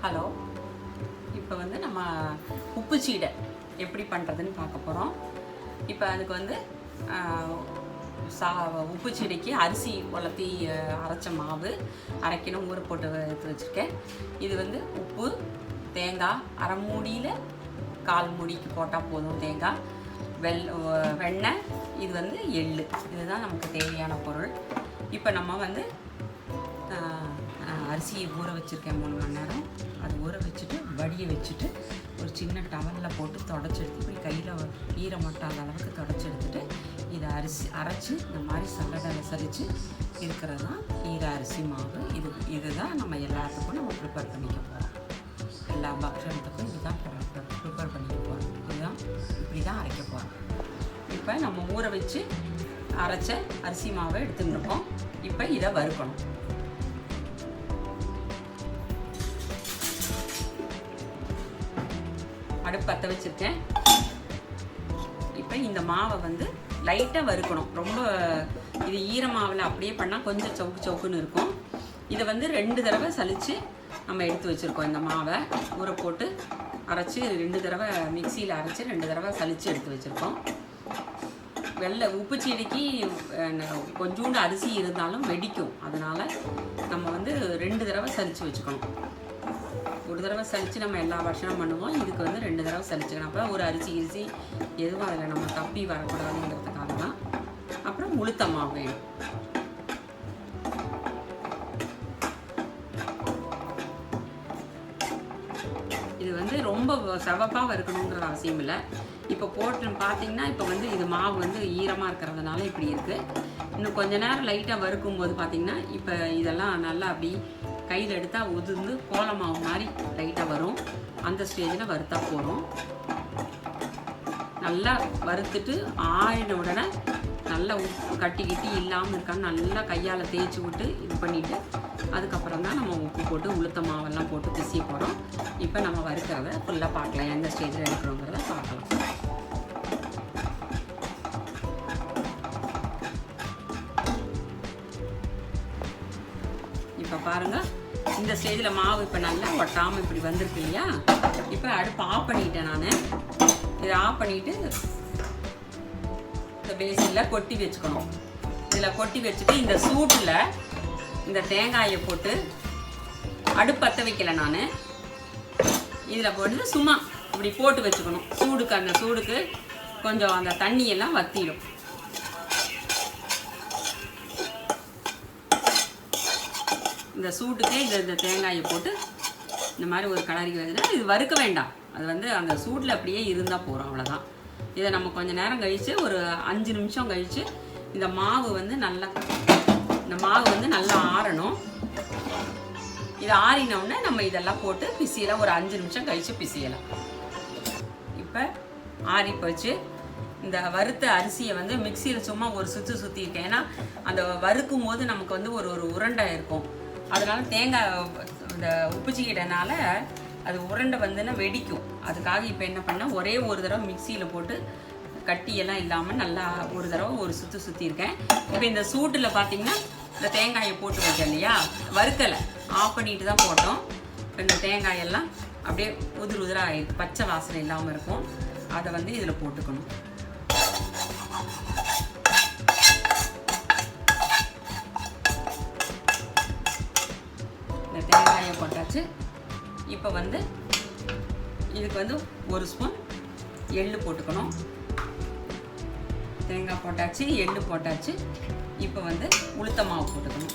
Hello, இப்போ வந்து நம்ம உப்பு சீடை எப்படி பண்ணுறதுன்னு பார்க்க போகிறோம். இப்போ அதுக்கு வந்து உப்பு சீடைக்கு அரிசி உலர்த்தி அரைச்ச மாவு அரைக்கணும் ஊற போட்டு எடுத்து வச்சுருக்கேன். இது வந்து உப்பு, தேங்காய், அரை மூடியில் 1/4 மூடிக்கு போட்டால் போதும். தேங்காய், வெண்ணெய், இது வந்து எள்ளு, இதுதான் நமக்கு தேவையான பொருள். இப்போ நம்ம வந்து அரிசியை ஊற வச்சுருக்கேன் 3 மணி நேரம். அது ஊற வச்சுட்டு வடியை வச்சுட்டு ஒரு சின்ன டவலில் போட்டு தொடச்சி எடுத்து இப்படி கையில் ஈரம் மட்டாத அளவுக்கு தொடச்சி எடுத்துகிட்டு இதை அரைச்சி இந்த மாதிரி சல்லடையில் சரித்து இருக்கிறது தான் ஈர அரிசி மாவு. இதுதான் நம்ம எல்லாத்துக்கும் நம்ம ப்ரிப்பேர் பண்ணிக்க போகிறோம். எல்லா பக்ஷணத்துக்கும் இதுதான் ப்ரிப்பேர் பண்ணிக்க போகிறோம். இதுதான் இப்படி தான் அரைக்க போகிறோம். இப்போ நம்ம ஊற வச்சு அரைச்ச அரிசி மாவை எடுத்துருக்கோம். இப்போ இதை வறுக்கணும். அடுப்பு பற்ற வச்சுருக்கேன். இப்போ இந்த மாவை வந்து லைட்டாக வறுக்கணும். ரொம்ப இது ஈரமாவில் அப்படியே பண்ணால் கொஞ்சம் சவுக்குன்னு இருக்கும். இதை வந்து 2 தடவை சலித்து நம்ம எடுத்து வச்சுருக்கோம். இந்த மாவை ஊற போட்டு அரைச்சி 2 தடவை மிக்சியில் அரைச்சி 2 தடவை சலித்து எடுத்து வச்சுருக்கோம். உப்பு சீடைக்கு கொஞ்சோண்டு அரிசி இருந்தாலும் வெடிக்கும். அதனால் நம்ம வந்து 2 தடவை சலித்து வச்சுக்கணும். ஒரு தடவை சலித்து நம்ம எல்லா வருஷமும் பண்ணுவோம். இதுக்கு வந்து 2 தடவை சலிச்சுக்கணும். அப்போ ஒரு அரிசி எதுவும் அதில் நம்ம தப்பி வரக்கூடாதுங்கிறதுக்காக தான். அப்புறம் உளுத்த மாவு வேணும். இது வந்து ரொம்ப சிவப்பாக இருக்கணுங்கிற அவசியம் இல்லை. இப்போ போட்டு பார்த்தீங்கன்னா இப்போ வந்து இது மாவு வந்து ஈரமாக இருக்கிறதுனால இப்படி இருக்குது. இன்னும் கொஞ்ச நேரம் லைட்டாக வறுக்கும்போது பார்த்தீங்கன்னா இப்போ இதெல்லாம் நல்லா அப்படி கையில் எடுத்தால் உதிர்ந்து கோல மாவு மாதிரி லைட்டாக வரும். அந்த ஸ்டேஜில் வறுத்தா போகிறோம். நல்லா வறுத்துட்டு ஆறின உடனே நல்லா உப்பு கட்டி இல்லாமல் இருக்கான்னு நல்லா கையால் தேய்ச்சி விட்டு இது பண்ணிவிட்டு அதுக்கப்புறம் தான் நம்ம உப்பு போட்டு உளுத்த மாவெல்லாம் போட்டு பிசிய போகிறோம். இப்போ நம்ம வறுக்கிறத ஃபுல்லாக பார்க்கலாம். எந்த ஸ்டேஜில் எடுக்கிறோங்கிறத பார்க்கலாம். இப்போ பாருங்கள், இந்த ஸ்டேஜில் மாவு இப்போ நல்லா ஒட்டாமல் இப்படி வந்திருக்கு இல்லையா? இப்போ அடுப்பு ஆஃப் பண்ணிட்டேன். நான் இதை ஆஃப் பண்ணிவிட்டு இந்த பேசினில் கொட்டி வச்சுக்கணும். இதில் கொட்டி வச்சுட்டு இந்த சூட்டில் இந்த தேங்காயை போட்டு அடுப்பு பற்ற வைக்கல. நான் இதில் போட்டு சும்மா இப்படி போட்டு வச்சுக்கணும். அந்த சூடுக்கு கொஞ்சம் அந்த தண்ணியெல்லாம் வற்றிடும். இந்த சூட்டுக்கே இந்த தேங்காயை போட்டு இந்த மாதிரி ஒரு கலரி வருதுன்னா இது வறுக்க வேண்டாம். அது வந்து அந்த சூட்டில் அப்படியே இருந்தால் போகிறோம், அவ்வளோதான். இதை நம்ம கொஞ்சம் நேரம் கழித்து ஒரு 5 நிமிஷம் கழித்து இந்த மாவு வந்து நல்லா ஆறணும். இது ஆறினோடனே நம்ம இதெல்லாம் போட்டு பிசியலாம். ஒரு 5 நிமிஷம் கழித்து பிசியலாம். இப்போ ஆறி போச்சு. இந்த வறுத்த அரிசியை வந்து மிக்சியில் சும்மா ஒரு சுற்றிருக்கேன். ஏன்னா அந்த வறுக்கும் போது நமக்கு வந்து ஒரு உருண்டை இருக்கும். அதனால தேங்காய் இந்த உப்பு சீடைனால அது உருண்டை வந்துன்னா வெடிக்கும். அதுக்காக இப்போ என்ன பண்ணால் ஒரே ஒரு தடவை மிக்சியில் போட்டு கட்டியெல்லாம் இல்லாமல் நல்லா ஒரு தடவை ஒரு சுற்றிருக்கேன். இப்போ இந்த சூட்டில் பார்த்தீங்கன்னா இந்த தேங்காயை போட்டு வச்சேன் இல்லையா? வறுக்கலை, ஆஃப் பண்ணிட்டு தான் போட்டோம். இப்போ இந்த தேங்காயெல்லாம் அப்படியே உதிராக ஆகிருக்கு. பச்சை வாசனை இல்லாமல் இருக்கும். அதை வந்து இதில் போட்டுக்கணும். தேங்காயை போட்டாச்சு. இப்போ வந்து இதுக்கு வந்து 1 ஸ்பூன் எள்ளு போட்டுக்கணும். தேங்காய் போட்டாச்சு, எள்ளு போட்டாச்சு. இப்போ வந்து உளுத்த மாவு போட்டுக்கணும்.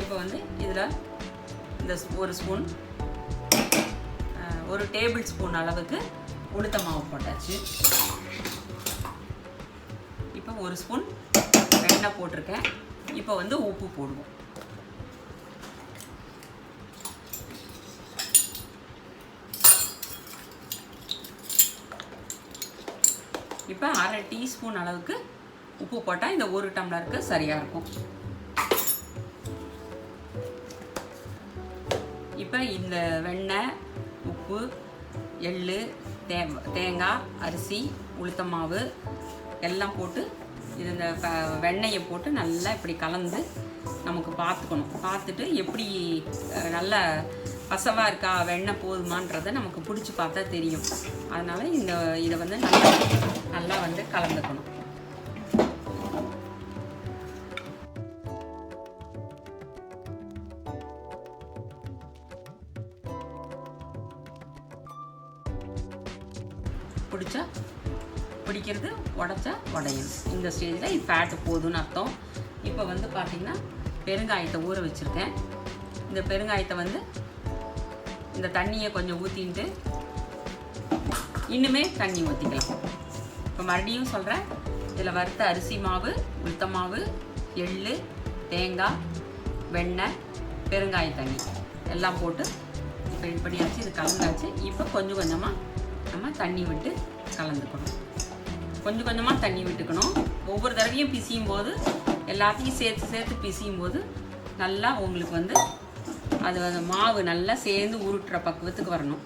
இப்போ வந்து இதில் இந்த 1 ஸ்பூன் 1 டேபிள் ஸ்பூன் அளவுக்கு உளுத்த மாவு போட்டாச்சு. இப்போ 1 ஸ்பூன் வெண்ணெய் போட்டிருக்கேன். இப்போ வந்து உப்பு போடுவோம். இப்போ 1/2 டீஸ்பூன் அளவுக்கு உப்பு போட்டால் இந்த 1 டம்ளருக்கு சரியாக இருக்கும். இப்போ இந்த வெண்ணெய், உப்பு, எள்ளு, தேங்காய், அரிசி, உளுத்த மாவு எல்லாம் போட்டு இந்த வெண்ணெயை போட்டு நல்லா இப்படி கலந்து நமக்கு பார்த்துக்கணும். பார்த்துட்டு எப்படி நல்லா பசவாக இருக்கா வெண்ணெய் போதுமான்றதை நமக்கு பிடிச்சி பார்த்தா தெரியும். அதனால் இதை வந்து நல்லா வந்து கலந்துக்கணும். பிடிச்சா பிடிக்கிறது, உடச்சா உடையும். இந்த ஸ்டேஜில் இது ஃபேட்டு போதும்னு அர்த்தம். இப்போ வந்து பார்த்திங்கன்னா பெருங்காயத்தை ஊற வச்சுருக்கேன். இந்த பெருங்காயத்தை வந்து இந்த தண்ணியை கொஞ்சம் ஊற்றிட்டு இன்னுமே தண்ணி ஊற்றிக்கலாம். இப்போ மறுபடியும் சொல்கிறேன், இதில் வறுத்த அரிசி மாவு, உளுத்த மாவு, எள்ளு, தேங்காய், வெண்ணெய், பெருங்காய தண்ணி எல்லாம் போட்டு இப்போ இது பண்ணியாச்சு. இது கலந்தாச்சு. இப்போ கொஞ்சம் கொஞ்சமாக நம்ம தண்ணி விட்டு கலந்துக்கணும். கொஞ்சம் கொஞ்சமாக தண்ணி விட்டுக்கணும். ஒவ்வொரு தடவையும் பிசியும் போது எல்லாத்தையும் சேர்த்து பிசியும் போது நல்லா உங்களுக்கு வந்து அது மாவு நல்லா சேர்ந்து உருட்டுற பக்குவத்துக்கு வரணும்.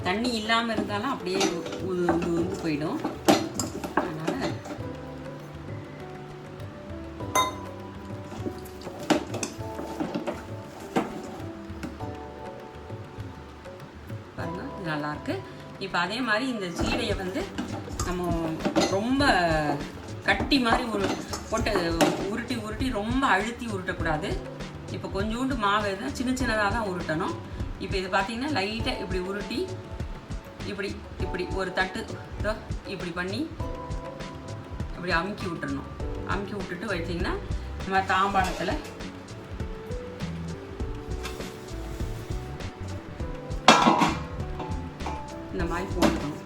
தண்ணி இல்லாமல் இருந்தாலும் அப்படியே உந்து போயிடும். அதனால் பாருங்க, இது நல்லாயிருக்கு. இப்போ அதே மாதிரி இந்த சீடையை வந்து நம்ம ரொம்ப கட்டி மாதிரி போட்டு உருட்டி ரொம்ப அழுத்தி உருட்டக்கூடாது. இப்போ கொஞ்சோண்டு மாவு எதுனா சின்னதாக தான் உருட்டணும். இப்போ இது பார்த்தீங்கன்னா லைட்டாக இப்படி உருட்டி இப்படி ஒரு தட்டு இப்படி பண்ணி இப்படி அமுக்கி விட்டுறணும். அமுக்கி விட்டுட்டு வச்சிங்கன்னா நம்ம தாம்பாளத்தில் இந்த மாதிரி போட்டுக்கணும்.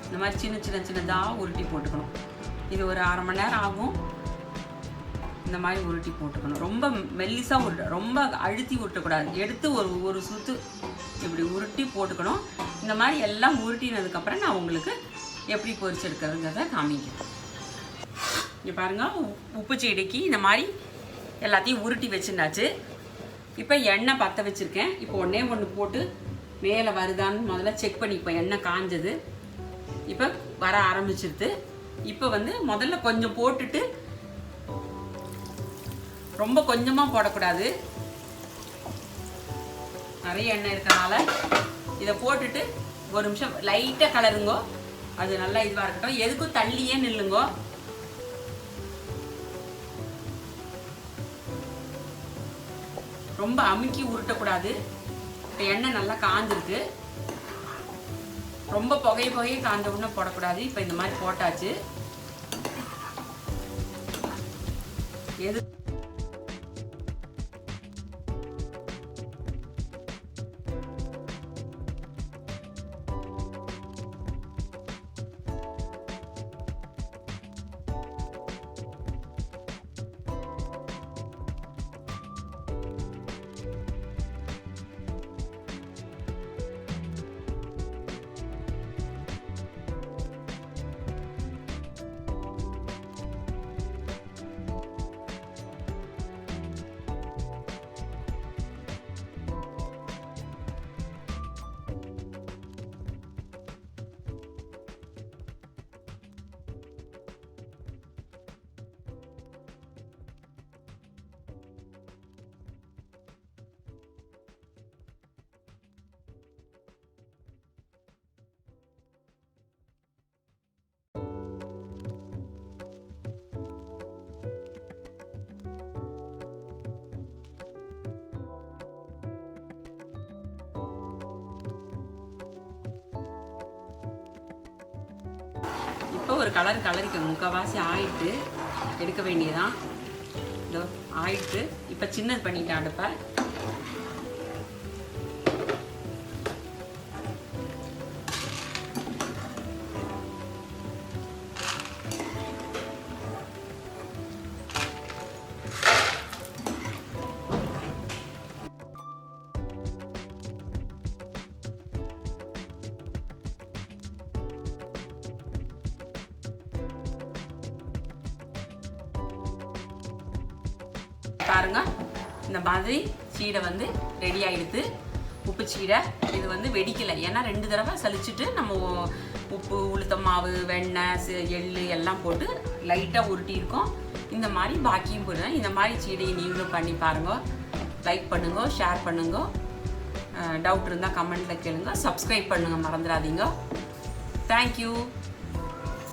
இந்த மாதிரி சின்னதாக உருட்டி போட்டுக்கணும். இது ஒரு 1/2 மணி நேரம் ஆகும். இந்த மாதிரி உருட்டி போட்டுக்கணும். ரொம்ப மெல்லிசாக ரொம்ப அழுத்தி உருட்டக்கூடாது. எடுத்து ஒரு சுற்று இப்படி உருட்டி போட்டுக்கணும். இந்த மாதிரி எல்லாம் உருட்டினதுக்கப்புறம் நான் உங்களுக்கு எப்படி பொரிச்செடுக்கிறதுங்கிறத காமிக்கிறேன். இங்கே பாருங்கள், உப்பு சீடைக்கு இந்த மாதிரி எல்லாத்தையும் உருட்டி வச்சுருந்தாச்சு. இப்போ எண்ணெய் பற்ற வச்சுருக்கேன். இப்போ ஒன்று போட்டு மேலே வருதான்னு முதல்ல செக் பண்ணிப்போம். எண்ணெய் காஞ்சது. இப்போ வர ஆரம்பிச்சிருது. இப்போ வந்து முதல்ல கொஞ்சம் போட்டுட்டு ரொம்ப கொஞ்சமாக போடக்கூடாது. நிறைய எண்ணெய் இருக்கனால இதை போட்டுட்டு ஒரு நிமிஷம் லைட்டாக கலருங்கோ. அது நல்லா இதுவாக இருக்கட்டும். எதுக்கும் தள்ளியே நில்லுங்கோ. ரொம்ப அமுக்கி உருட்டக்கூடாது. இப்போ எண்ணெய் நல்லா காஞ்சிருக்கு. ரொம்ப புகையை காஞ்ச உடனே போடக்கூடாது. இப்போ இந்த மாதிரி போட்டாச்சு. எது இப்போ ஒரு கலரிக்க முக்கால்வாசி ஆயிட்டு எடுக்க வேண்டியதான். இதோ ஆயிட்டு இப்போ சின்னது பண்ணிட்டேன் அடுப்பை. பாருங்க, இந்த மாதிரி சீடை வந்து ரெடி ஆகிடுது. உப்பு சீடை இது வந்து வெடிக்கலை, ஏன்னா 2 தடவை சலிச்சுட்டு நம்ம உப்பு, உளுத்தம் மாவு, வெண்ணெய், எள்ளு எல்லாம் போட்டு லைட்டாக உருட்டியிருக்கோம். இந்த மாதிரி பாக்கியும் போடுவேன். இந்த மாதிரி சீடையை நீங்களும் பண்ணி பாருங்க. லைக் பண்ணுங்க, ஷேர் பண்ணுங்க. டவுட் இருந்தால் கமெண்ட்டில் கேளுங்க. சப்ஸ்கிரைப் பண்ணுங்க, மறந்துடாதீங்க. தேங்க்யூ.